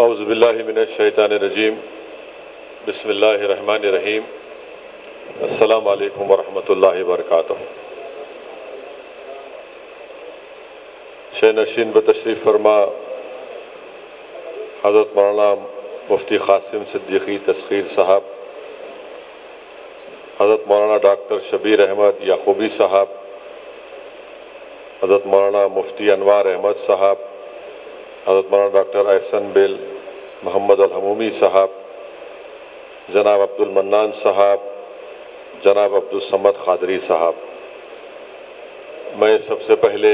اعوذ باللہ من الشیطان الرجیم بسم اللہ الرحمن الرحیم السلام علیکم ورحمۃ اللہ وبرکاتہ۔ شہ نشین بتشریف فرما حضرت مولانا مفتی قاسم صدیقی تسخیر صاحب، حضرت مولانا ڈاکٹر شبیر احمد یعقوبی صاحب، حضرت مولانا مفتی انوار احمد صاحب، حضرت مولانا ڈاکٹر احسن بل محمد الحمومی صاحب، جناب عبد المنان صاحب، جناب عبد الصمد قادری صاحب، میں سب سے پہلے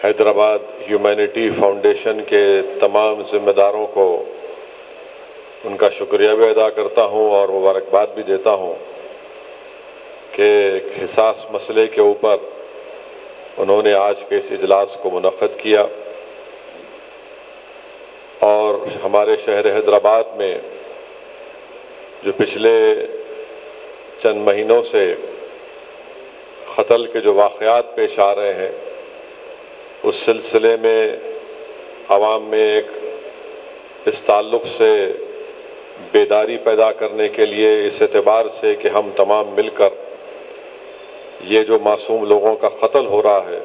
حیدرآباد ہیومینٹی فاؤنڈیشن کے تمام ذمہ داروں کو ان کا شکریہ بھی ادا کرتا ہوں اور مبارکباد بھی دیتا ہوں کہ ایک حساس مسئلے کے اوپر انہوں نے آج کے اس اجلاس کو منعقد کیا، اور ہمارے شہر حیدرآباد میں جو پچھلے چند مہینوں سے قتل کے جو واقعات پیش آ رہے ہیں، اس سلسلے میں عوام میں ایک اس تعلق سے بیداری پیدا کرنے کے لیے، اس اعتبار سے کہ ہم تمام مل کر یہ جو معصوم لوگوں کا قتل ہو رہا ہے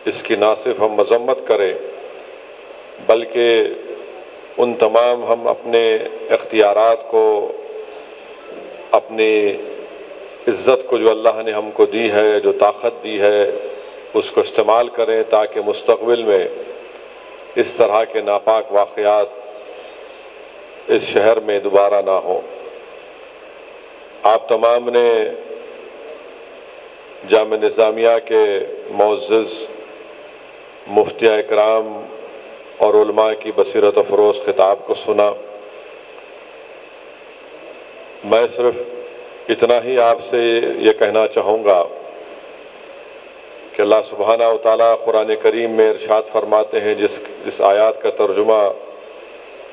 اس کی نہ صرف ہم مذمت کریں بلکہ ان تمام ہم اپنے اختیارات کو، اپنی عزت کو جو اللہ نے ہم کو دی ہے، جو طاقت دی ہے، اس کو استعمال کریں تاکہ مستقبل میں اس طرح کے ناپاک واقعات اس شہر میں دوبارہ نہ ہوں۔ آپ تمام نے جامعہ نظامیہ کے معزز مفتیہ اکرام اور علماء کی بصیرت افروز خطاب کو سنا۔ میں صرف اتنا ہی آپ سے یہ کہنا چاہوں گا کہ اللہ سبحانہ و تعالیٰ قرآن کریم میں ارشاد فرماتے ہیں، جس آیات کا ترجمہ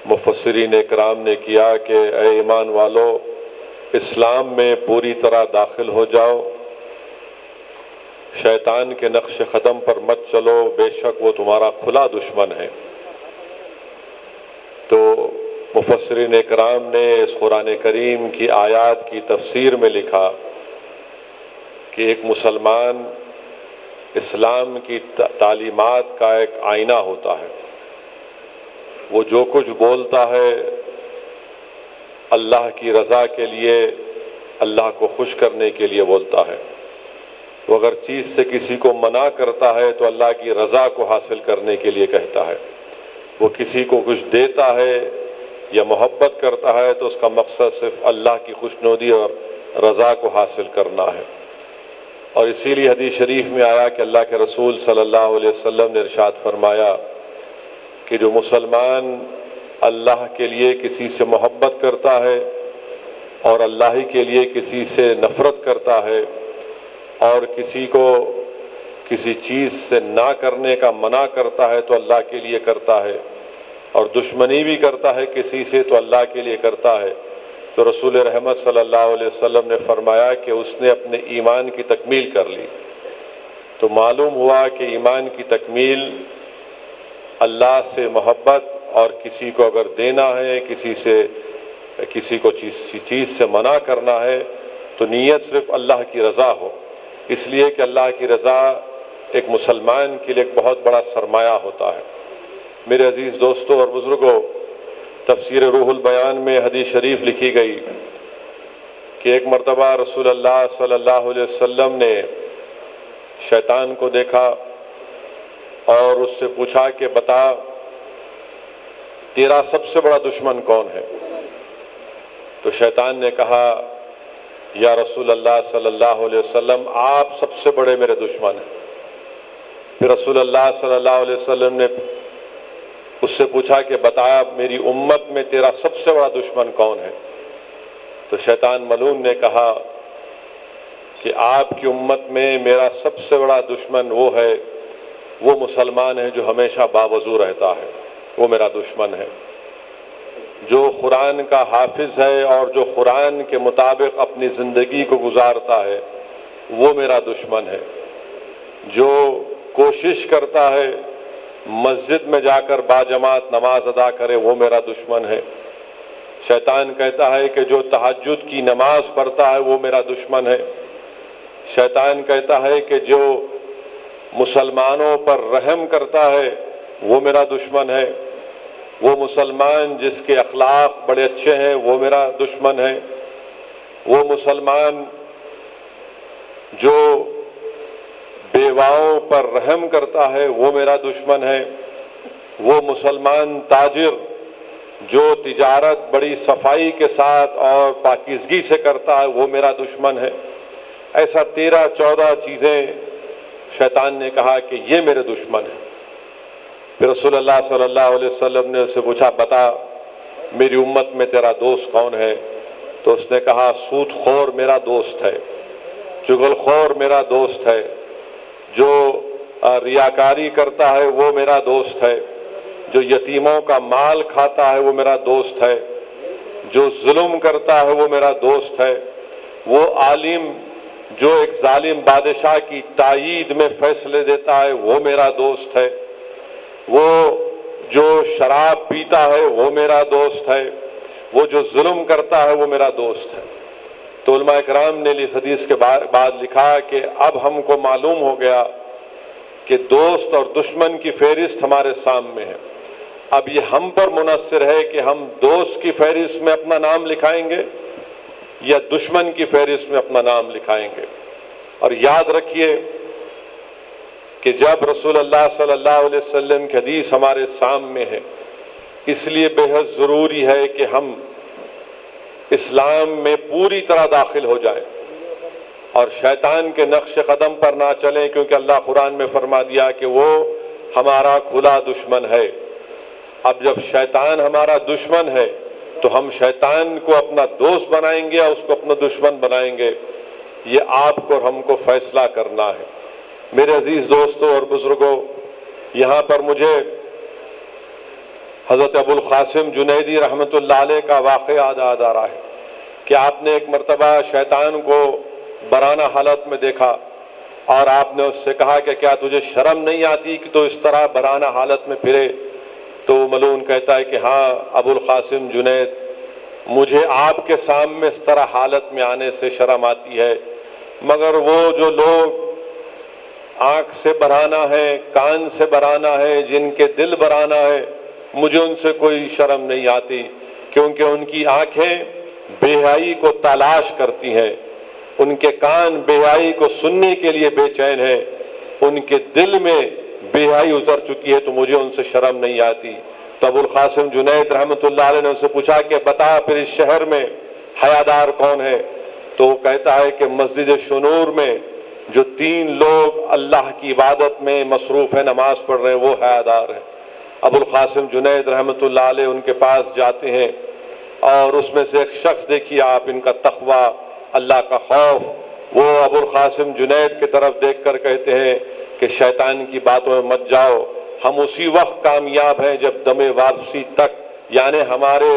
مفسرین اکرام نے کیا کہ اے ایمان والو، اسلام میں پوری طرح داخل ہو جاؤ، شیطان کے نقش قدم پر مت چلو، بے شک وہ تمہارا کھلا دشمن ہے۔ تو مفسرین اکرام نے اس قرآن کریم کی آیات کی تفسیر میں لکھا کہ ایک مسلمان اسلام کی تعلیمات کا ایک آئینہ ہوتا ہے، وہ جو کچھ بولتا ہے اللہ کی رضا کے لیے، اللہ کو خوش کرنے کے لیے بولتا ہے، وہ اگر چیز سے کسی کو منع کرتا ہے تو اللہ کی رضا کو حاصل کرنے کے لیے کہتا ہے، وہ کسی کو کچھ دیتا ہے یا محبت کرتا ہے تو اس کا مقصد صرف اللہ کی خوشنودی اور رضا کو حاصل کرنا ہے۔ اور اسی لیے حدیث شریف میں آیا کہ اللہ کے رسول صلی اللہ علیہ وسلم نے ارشاد فرمایا کہ جو مسلمان اللہ کے لیے کسی سے محبت کرتا ہے اور اللہ ہی کے لیے کسی سے نفرت کرتا ہے اور کسی کو کسی چیز سے نہ کرنے کا منع کرتا ہے تو اللہ کے لیے کرتا ہے، اور دشمنی بھی کرتا ہے کسی سے تو اللہ کے لیے کرتا ہے، تو رسول رحمت صلی اللہ علیہ وسلم نے فرمایا کہ اس نے اپنے ایمان کی تکمیل کر لی۔ تو معلوم ہوا کہ ایمان کی تکمیل اللہ سے محبت، اور کسی کو اگر دینا ہے، کسی کو چیز سے منع کرنا ہے تو نیت صرف اللہ کی رضا ہو، اس لیے کہ اللہ کی رضا ایک مسلمان کے لیے ایک بہت بڑا سرمایہ ہوتا ہے۔ میرے عزیز دوستوں اور بزرگوں، تفسیر روح البیان میں حدیث شریف لکھی گئی کہ ایک مرتبہ رسول اللہ صلی اللہ علیہ وسلم نے شیطان کو دیکھا اور اس سے پوچھا کہ بتا تیرا سب سے بڑا دشمن کون ہے؟ تو شیطان نے کہا یا رسول اللہ صلی اللہ علیہ وسلم، آپ سب سے بڑے میرے دشمن ہیں۔ پھر رسول اللہ صلی اللہ علیہ وسلم نے اس سے پوچھا کہ بتایا میری امت میں تیرا سب سے بڑا دشمن کون ہے؟ تو شیطان ملعون نے کہا کہ آپ کی امت میں میرا سب سے بڑا دشمن وہ مسلمان ہے جو ہمیشہ باوضو رہتا ہے، وہ میرا دشمن ہے۔ جو قرآن کا حافظ ہے اور جو قرآن کے مطابق اپنی زندگی کو گزارتا ہے وہ میرا دشمن ہے۔ جو کوشش کرتا ہے مسجد میں جا کر باجماعت نماز ادا کرے وہ میرا دشمن ہے۔ شیطان کہتا ہے کہ جو تہجد کی نماز پڑھتا ہے وہ میرا دشمن ہے۔ شیطان کہتا ہے کہ جو مسلمانوں پر رحم کرتا ہے وہ میرا دشمن ہے۔ وہ مسلمان جس کے اخلاق بڑے اچھے ہیں وہ میرا دشمن ہے۔ وہ مسلمان جو بیواؤں پر رحم کرتا ہے وہ میرا دشمن ہے۔ وہ مسلمان تاجر جو تجارت بڑی صفائی کے ساتھ اور پاکیزگی سے کرتا ہے وہ میرا دشمن ہے۔ ایسا 13-14 چیزیں شیطان نے کہا کہ یہ میرے دشمن ہیں۔ پھر رسول اللہ صلی اللہ علیہ وسلم نے اس سے پوچھا بتا میری امت میں تیرا دوست کون ہے؟ تو اس نے کہا سود خور میرا دوست ہے، چغل خور میرا دوست ہے، جو ریاکاری کرتا ہے وہ میرا دوست ہے، جو یتیموں کا مال کھاتا ہے وہ میرا دوست ہے، جو ظلم کرتا ہے وہ میرا دوست ہے، وہ عالم جو ایک ظالم بادشاہ کی تائید میں فیصلے دیتا ہے وہ میرا دوست ہے، وہ جو شراب پیتا ہے وہ میرا دوست ہے، وہ جو ظلم کرتا ہے وہ میرا دوست ہے۔ تو علماء کرام نے اس حدیث کے بعد لکھا کہ اب ہم کو معلوم ہو گیا کہ دوست اور دشمن کی فہرست ہمارے سامنے ہے۔ اب یہ ہم پر منحصر ہے کہ ہم دوست کی فہرست میں اپنا نام لکھائیں گے یا دشمن کی فہرست میں اپنا نام لکھائیں گے۔ اور یاد رکھیے کہ جب رسول اللہ صلی اللہ علیہ وسلم کی حدیث ہمارے سامنے ہے اس لیے بے حد ضروری ہے کہ ہم اسلام میں پوری طرح داخل ہو جائیں اور شیطان کے نقش قدم پر نہ چلیں، کیونکہ اللہ قرآن میں فرما دیا کہ وہ ہمارا کھلا دشمن ہے۔ اب جب شیطان ہمارا دشمن ہے تو ہم شیطان کو اپنا دوست بنائیں گے یا اس کو اپنا دشمن بنائیں گے، یہ آپ کو اور ہم کو فیصلہ کرنا ہے۔ میرے عزیز دوستوں اور بزرگوں، یہاں پر مجھے حضرت ابو القاسم جنیدی رحمۃ اللہ علیہ کا واقعہ یاد آ رہا ہے کہ آپ نے ایک مرتبہ شیطان کو برانہ حالت میں دیکھا اور آپ نے اس سے کہا کہ کیا تجھے شرم نہیں آتی کہ تو اس طرح برانہ حالت میں پھرے؟ تو ملعون کہتا ہے کہ ہاں ابو القاسم جنید، مجھے آپ کے سامنے اس طرح حالت میں آنے سے شرم آتی ہے، مگر وہ جو لوگ آنکھ سے برانہ ہے، کان سے برانہ ہے، جن کے دل برانہ ہے، مجھے ان سے کوئی شرم نہیں آتی، کیونکہ ان کی آنکھیں بے حیائی کو تلاش کرتی ہیں، ان کے کان بے حیائی کو سننے کے لیے بے چین ہیں، ان کے دل میں بے حیائی اتر چکی ہے، تو مجھے ان سے شرم نہیں آتی۔ تو ابو القاسم جنید رحمۃ اللہ علیہ نے ان سے پوچھا کہ بتا پھر اس شہر میں حیادار کون ہے؟ تو وہ کہتا ہے کہ مسجد شنور میں جو 3 لوگ اللہ کی عبادت میں مصروف ہیں، نماز پڑھ رہے ہیں، وہ حیادار ہیں۔ ابو القاسم جنید رحمۃ اللہ علیہ ان کے پاس جاتے ہیں اور اس میں سے ایک شخص دیکھیے آپ، ان کا تقویٰ، اللہ کا خوف، وہ ابو القاسم جنید کی طرف دیکھ کر کہتے ہیں کہ شیطان کی باتوں میں مت جاؤ، ہم اسی وقت کامیاب ہیں جب دم واپسی تک، یعنی ہمارے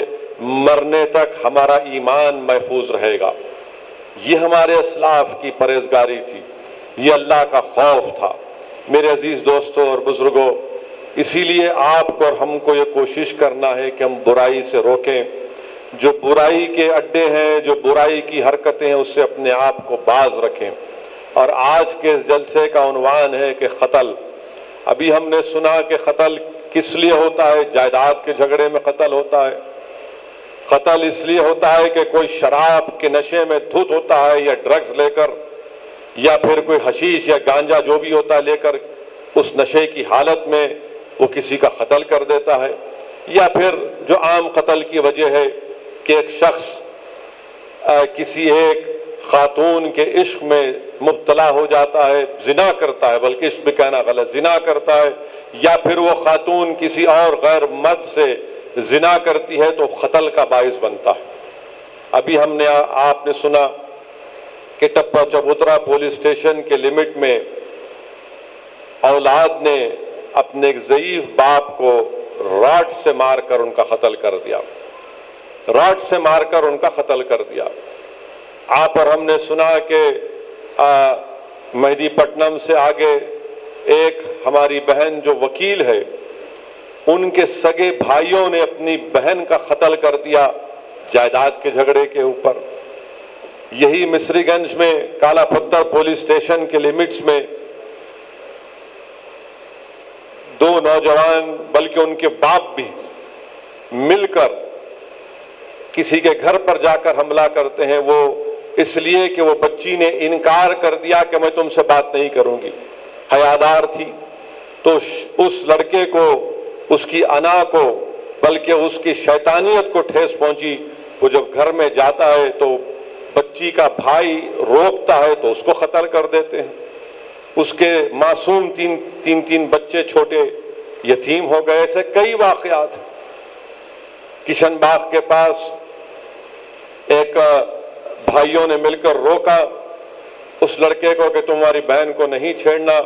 مرنے تک ہمارا ایمان محفوظ رہے گا۔ یہ ہمارے اسلاف کی پرہیزگاری تھی، یہ اللہ کا خوف تھا۔ میرے عزیز دوستوں اور بزرگوں، اسی لیے آپ کو اور ہم کو یہ کوشش کرنا ہے کہ ہم برائی سے روکیں، جو برائی کے اڈے ہیں، جو برائی کی حرکتیں ہیں، اس سے اپنے آپ کو باز رکھیں۔ اور آج کے اس جلسے کا عنوان ہے کہ قتل۔ ابھی ہم نے سنا کہ قتل کس لیے ہوتا ہے؟ جائیداد کے جھگڑے میں قتل ہوتا ہے۔ قتل اس لیے ہوتا ہے کہ کوئی شراب کے نشے میں دھت ہوتا ہے یا ڈرگز لے کر، یا پھر کوئی حشیش یا گانجا جو بھی ہوتا ہے لے کر اس نشے کی حالت میں وہ کسی کا قتل کر دیتا ہے، یا پھر جو عام قتل کی وجہ ہے کہ ایک شخص کسی ایک خاتون کے عشق میں مبتلا ہو جاتا ہے، زنا کرتا ہے، بلکہ عشق بھی کہنا غلط، زنا کرتا ہے، یا پھر وہ خاتون کسی اور غیر مرد سے زنا کرتی ہے تو قتل کا باعث بنتا ہے۔ ابھی ہم نے آپ نے سنا کہ ٹپا چبوترا پولیس اسٹیشن کے لمٹ میں اولاد نے اپنے ایک ضعیف باپ کو راڈ سے مار کر ان کا قتل کر دیا، راڈ سے مار کر ان کا قتل کر دیا۔ آپ اور ہم نے سنا کہ مہدی پٹنم سے آگے ایک ہماری بہن جو وکیل ہے، ان کے سگے بھائیوں نے اپنی بہن کا قتل کر دیا جائیداد کے جھگڑے کے اوپر۔ یہی مصری گنج میں کالا پتھر پولیس اسٹیشن کے لمٹس میں دو نوجوان بلکہ ان کے باپ بھی مل کر کسی کے گھر پر جا کر حملہ کرتے ہیں، وہ اس لیے کہ وہ بچی نے انکار کر دیا کہ میں تم سے بات نہیں کروں گی، حیادار تھی۔ تو اس لڑکے کو، اس کی انا کو، بلکہ اس کی شیطانیت کو ٹھیس پہنچی۔ وہ جب گھر میں جاتا ہے تو بچی کا بھائی روکتا ہے تو اس کو قتل کر دیتے ہیں۔ اس کے معصوم تین بچے چھوٹے یتیم ہو گئے۔ ایسے کئی واقعات۔ کشن باغ کے پاس ایک بھائیوں نے مل کر روکا اس لڑکے کو کہ تمہاری بہن کو نہیں چھیڑنا،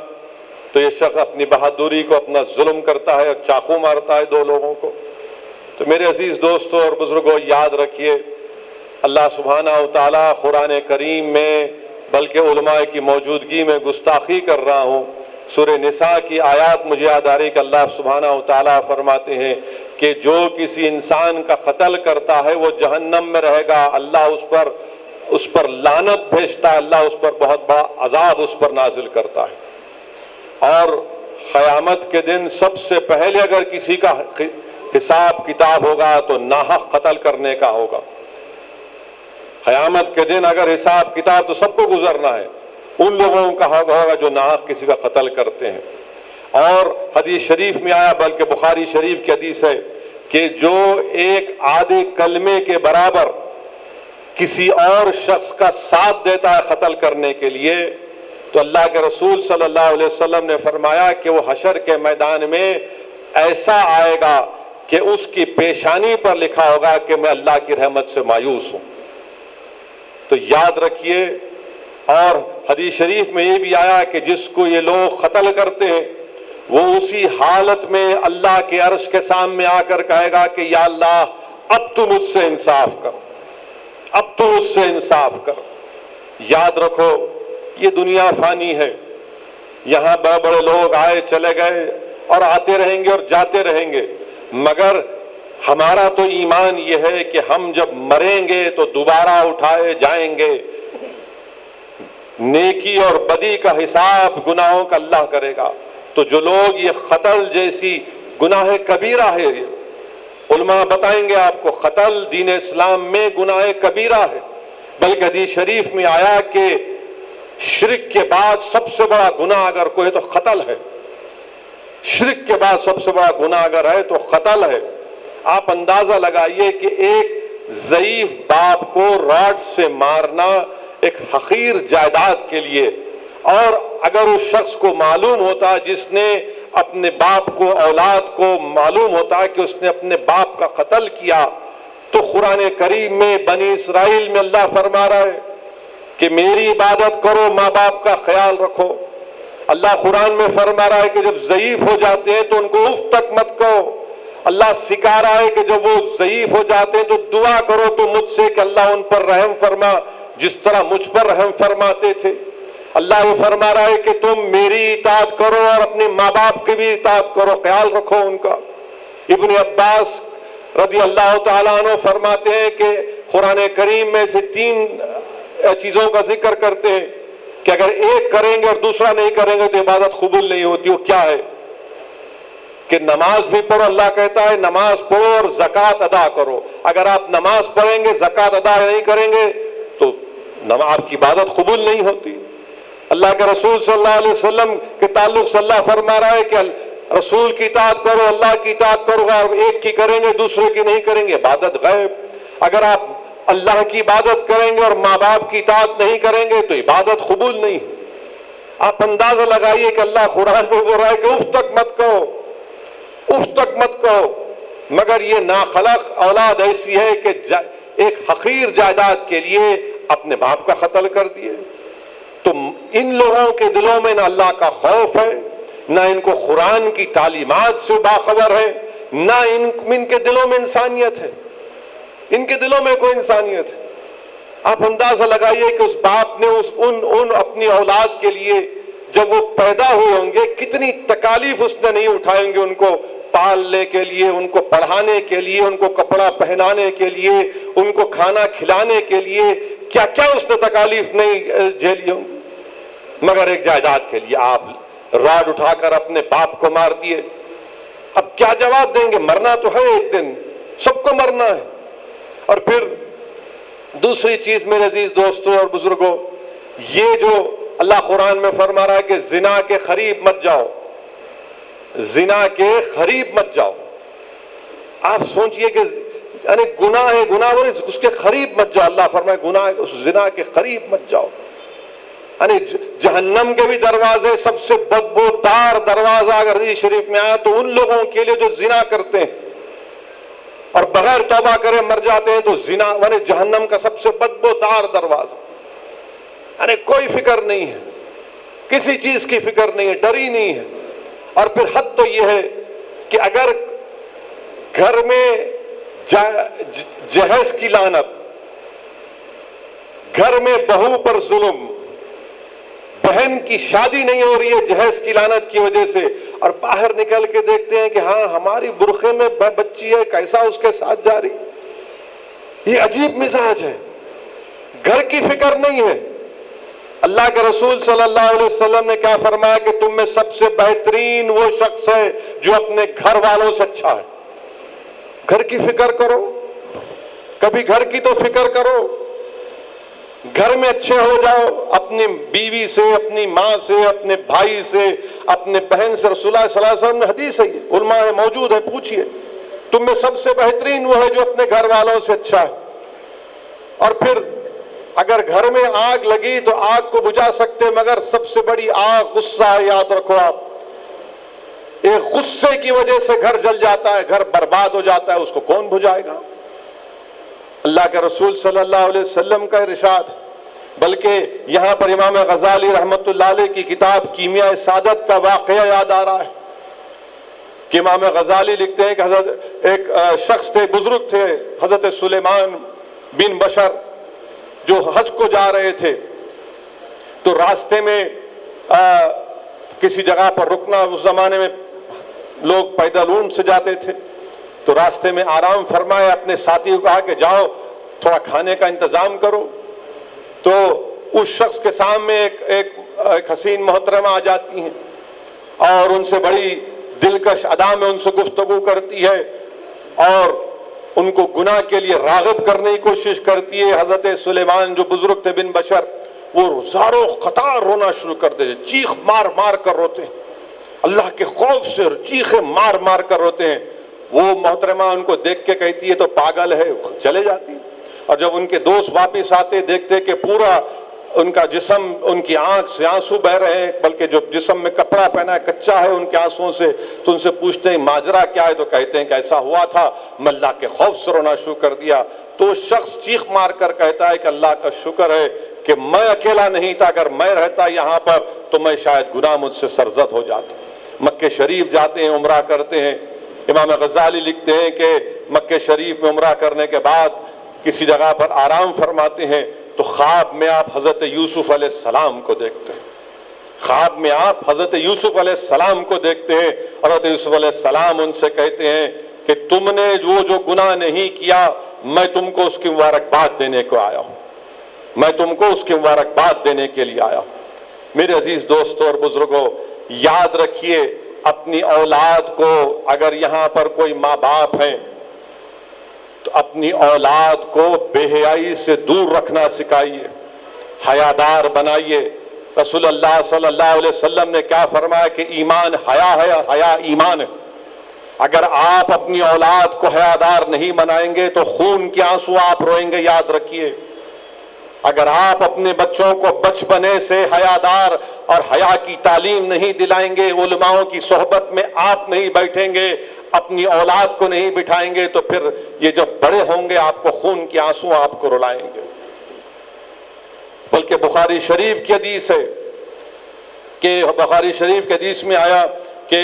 تو یہ شخص اپنی بہادری کو اپنا ظلم کرتا ہے اور چاقو مارتا ہے دو لوگوں کو۔ تو میرے عزیز دوستوں اور بزرگوں، یاد رکھیے اللہ سبحانہ و تعالیٰ قرآن کریم میں، بلکہ علماء کی موجودگی میں گستاخی کر رہا ہوں، سورہ نساء کی آیات مجھے یاد آ رہی کہ اللہ سبحانہ و تعالیٰ فرماتے ہیں کہ جو کسی انسان کا قتل کرتا ہے وہ جہنم میں رہے گا، اللہ اس پر لعنت بھیجتا ہے، اللہ اس پر بہت بڑا عذاب اس پر نازل کرتا ہے۔ اور قیامت کے دن سب سے پہلے اگر کسی کا حساب کتاب ہوگا تو ناحق قتل کرنے کا ہوگا۔ قیامت کے دن اگر حساب کتاب تو سب کو گزرنا ہے، ان لوگوں کا ہوگا جو ناحق کسی کا قتل کرتے ہیں۔ اور حدیث شریف میں آیا، بلکہ بخاری شریف کی حدیث ہے کہ جو ایک آدھے کلمے کے برابر کسی اور شخص کا ساتھ دیتا ہے قتل کرنے کے لیے، تو اللہ کے رسول صلی اللہ علیہ وسلم نے فرمایا کہ وہ حشر کے میدان میں ایسا آئے گا کہ اس کی پیشانی پر لکھا ہوگا کہ میں اللہ کی رحمت سے مایوس ہوں۔ تو یاد رکھیے۔ اور حدیث شریف میں یہ بھی آیا کہ جس کو یہ لوگ قتل کرتے ہیں وہ اسی حالت میں اللہ کے عرش کے سامنے آ کر کہے گا کہ یا اللہ اب تو مجھ سے انصاف کر، اب تو مجھ سے انصاف کر۔ یاد رکھو یہ دنیا فانی ہے، یہاں بڑے بڑے لوگ آئے چلے گئے اور آتے رہیں گے اور جاتے رہیں گے، مگر ہمارا تو ایمان یہ ہے کہ ہم جب مریں گے تو دوبارہ اٹھائے جائیں گے۔ نیکی اور بدی کا حساب گناہوں کا اللہ کرے گا۔ تو جو لوگ یہ قتل جیسی گناہ کبیرہ ہے، علماء بتائیں گے آپ کو قتل دین اسلام میں گناہ کبیرہ ہے، بلکہ حدیث شریف میں آیا کہ شرک کے بعد سب سے بڑا گناہ اگر کوئی ہے تو قتل ہے۔ شرک کے بعد سب سے بڑا گناہ اگر ہے تو قتل ہے۔ آپ اندازہ لگائیے کہ ایک ضعیف باپ کو راڈ سے مارنا ایک حقیر جائیداد کے لیے، اور اگر اس شخص کو معلوم ہوتا جس نے اپنے باپ کو، اولاد کو معلوم ہوتا کہ اس نے اپنے باپ کا قتل کیا، تو قرآن کریم میں بنی اسرائیل میں اللہ فرما رہا ہے کہ میری عبادت کرو، ماں باپ کا خیال رکھو۔ اللہ قرآن میں فرما رہا ہے کہ جب ضعیف ہو جاتے ہیں تو ان کو اف تک مت کہو۔ اللہ سکھا رہا ہے کہ جب وہ ضعیف ہو جاتے ہیں تو دعا کرو تو مجھ سے کہ اللہ ان پر رحم فرما جس طرح مجھ پر رحم فرماتے تھے۔ اللہ یہ فرما رہا ہے کہ تم میری اطاعت کرو اور اپنے ماں باپ کی بھی اطاعت کرو، خیال رکھو ان کا۔ ابن عباس رضی اللہ تعالیٰ عنہ فرماتے ہیں کہ قرآن کریم میں سے 3 چیزوں کا ذکر کرتے ہیں کہ اگر ایک کریں گے اور دوسرا نہیں کریں گے تو عبادت قبول نہیں ہوتی۔ وہ کیا ہے؟ کہ نماز بھی پڑھو، اللہ کہتا ہے نماز پڑھو اور زکوٰۃ ادا کرو۔ اگر آپ نماز پڑھیں گے، زکوٰۃ ادا نہیں کریں گے تو آپ کی عبادت قبول نہیں ہوتی۔ اللہ کے رسول صلی اللہ علیہ وسلم کے تعلق سے اللہ فرما رہا ہے کہ رسول کی اطاعت کرو، اللہ کی اطاعت کرو، اگر ایک کی کریں گے دوسرے کی نہیں کریں گے، عبادت غیب۔ اگر آپ اللہ کی عبادت کریں گے اور ماں باپ کی اطاعت نہیں کریں گے تو عبادت قبول نہیں۔ آپ اندازہ لگائیے کہ اللہ قرآن میں بول رہا ہے کہ اف تک مت کہو، اف تک مت کہو، مگر یہ ناخلق اولاد ایسی ہے کہ ایک حقیر جائیداد کے لیے اپنے باپ کا قتل کر دیے۔ تو ان لوگوں کے دلوں میں نہ اللہ کا خوف ہے، نہ ان کو قرآن کی تعلیمات سے باخبر ہے، نہ ان کے دلوں میں انسانیت ہے، ان کے دلوں میں کوئی انسانیت ہے۔ آپ اندازہ لگائیے کہ اس باپ نے ان اپنی اولاد کے لیے جب وہ پیدا ہوئے ہوں گے کتنی تکالیف اس نے نہیں اٹھائیں گے ان کو پالنے کے لیے، ان کو پڑھانے کے لیے، ان کو کپڑا پہنانے کے لیے، ان کو کھانا کھلانے کے لیے، کیا کیا اس نے تکالیف نہیں جھیلی ہوں گی، مگر ایک جائیداد کے لیے آپ راڈ اٹھا کر اپنے باپ کو مار دیے۔ اب کیا جواب دیں گے؟ مرنا تو ہے ایک دن، سب کو مرنا ہے۔ اور پھر دوسری چیز میرے عزیز دوستوں اور بزرگوں، یہ جو اللہ قرآن میں فرما رہا ہے کہ زنا کے قریب مت جاؤ، زنا کے قریب مت جاؤ۔ آپ سوچئے کہ یعنی گناہ ہے، گناہ اس کے قریب مت جاؤ، اللہ فرمائے گناہ اس زنا کے قریب مت جاؤ۔ یعنی جہنم کے بھی دروازے سب سے بدبودار دروازہ اگر حدیث شریف میں آیا تو ان لوگوں کے لیے جو زنا کرتے ہیں اور بغیر توبہ کرے مر جاتے ہیں، تو زنا یعنی جہنم کا سب سے بدبودار دروازہ، یعنی کوئی فکر نہیں ہے، کسی چیز کی فکر نہیں ہے، ڈر ہی نہیں ہے۔ اور پھر حد تو یہ ہے کہ اگر گھر میں جہیز کی لعنت، گھر میں بہو پر ظلم، بہن کی شادی نہیں ہو رہی ہے جہیز کی لعنت کی وجہ سے، اور باہر نکل کے دیکھتے ہیں کہ ہاں ہماری برقعے میں بچی ہے، کیسا اس کے ساتھ جا رہی، یہ عجیب مزاج ہے، گھر کی فکر نہیں ہے۔ اللہ کے رسول صلی اللہ علیہ وسلم نے کیا فرمایا کہ تم میں سب سے بہترین وہ شخص ہے جو اپنے گھر والوں سے اچھا ہے۔ گھر کی فکر کرو، کبھی گھر کی تو فکر کرو، گھر میں اچھے ہو جاؤ، اپنی بیوی سے، اپنی ماں سے، اپنے بھائی سے، اپنے بہن سے۔ رسول اللہ صلی اللہ علیہ وسلم میں حدیث ہے، علماء موجود ہے، پوچھئے تم میں سب سے بہترین وہ ہے جو اپنے گھر والوں سے اچھا ہے۔ اور پھر اگر گھر میں آگ لگی تو آگ کو بجھا سکتے، مگر سب سے بڑی آگ غصہ ہے، یاد رکھو آپ، ایک غصے کی وجہ سے گھر جل جاتا ہے، گھر برباد ہو جاتا ہے، اس کو کون بجھائے گا؟ اللہ کے رسول صلی اللہ علیہ وسلم کا ارشاد۔ بلکہ یہاں پر امام غزالی رحمت اللہ علیہ کی کتاب کیمیاء سعادت کا واقعہ یاد آ رہا ہے کہ امام غزالی لکھتے ہیں کہ حضرت ایک شخص تھے، بزرگ تھے، حضرت سلیمان بن بشر، جو حج کو جا رہے تھے، تو راستے میں کسی جگہ پر رکنا، اس زمانے میں لوگ پیدل اونٹ سے جاتے تھے، تو راستے میں آرام فرمائے، اپنے ساتھی کو کہا کہ جاؤ تھوڑا کھانے کا انتظام کرو۔ تو اس شخص کے سامنے ایک حسین محترمہ آ جاتی ہیں اور ان سے بڑی دلکش ادا میں ان سے گفتگو کرتی ہے اور ان کو گناہ کے لیے راغب کرنے کی کوشش کرتی ہے۔ حضرت سلیمان جو بزرگ تھے بن بشر، وہ زاروں قطار رونا شروع کر دیتے، چیخ مار مار کر روتے ہیں، اللہ کے خوف سے چیخیں مار مار کر روتے ہیں۔ وہ محترمہ ان کو دیکھ کے کہتی ہے تو پاگل ہے، چلے جاتی۔ اور جب ان کے دوست واپس آتے دیکھتے کہ پورا ان کا جسم، ان کی آنکھ سے آنسو بہ رہے ہیں، بلکہ جو جسم میں کپڑا پہنا ہے کچا ہے ان کے آنسوؤں سے، تو ان سے پوچھتے ہیں ماجرا کیا ہے، تو کہتے ہیں کہ ایسا ہوا تھا، میں اللہ کے خوف سے رونا شروع کر دیا۔ تو شخص چیخ مار کر کہتا ہے کہ اللہ کا شکر ہے کہ میں اکیلا نہیں تھا، اگر میں رہتا یہاں پر تو میں شاید گناہ مجھ سے سرزد ہو جاتا۔ مکہ شریف جاتے ہیں، عمرہ کرتے ہیں۔ امام غزالی لکھتے ہیں کہ مکہ شریف میں عمرہ کرنے کے بعد کسی جگہ پر آرام فرماتے ہیں تو خواب میں آپ حضرت یوسف علیہ السلام کو دیکھتے ہیں، خواب میں آپ حضرت یوسف علیہ السلام کو دیکھتے ہیں، اور حضرت یوسف علیہ السلام ان سے کہتے ہیں کہ تم نے جو گناہ نہیں کیا، میں تم کو اس کی مبارکباد دینے کو آیا ہوں، میں تم کو اس کی مبارکباد دینے کے لیے آیا ہوں۔ میرے عزیز دوستوں اور بزرگوں، یاد رکھیے اپنی اولاد کو، اگر یہاں پر کوئی ماں باپ ہیں تو اپنی اولاد کو بے حیائی سے دور رکھنا سکھائیے، حیادار بنائیے۔ رسول اللہ صلی اللہ علیہ وسلم نے کیا فرمایا کہ ایمان حیا ہے اور حیا ایمان ہے۔ اگر آپ اپنی اولاد کو حیادار نہیں بنائیں گے تو خون کے آنسو آپ روئیں گے، یاد رکھیے۔ اگر آپ اپنے بچوں کو بچپنے سے حیادار اور حیا کی تعلیم نہیں دلائیں گے، علماء کی صحبت میں آپ نہیں بیٹھیں گے، اپنی اولاد کو نہیں بٹھائیں گے، تو پھر یہ جب بڑے ہوں گے آپ کو خون کے آنسو آپ کو رلائیں گے۔ بلکہ بخاری شریف کی حدیث ہے کہ بخاری شریف کی حدیث میں آیا کہ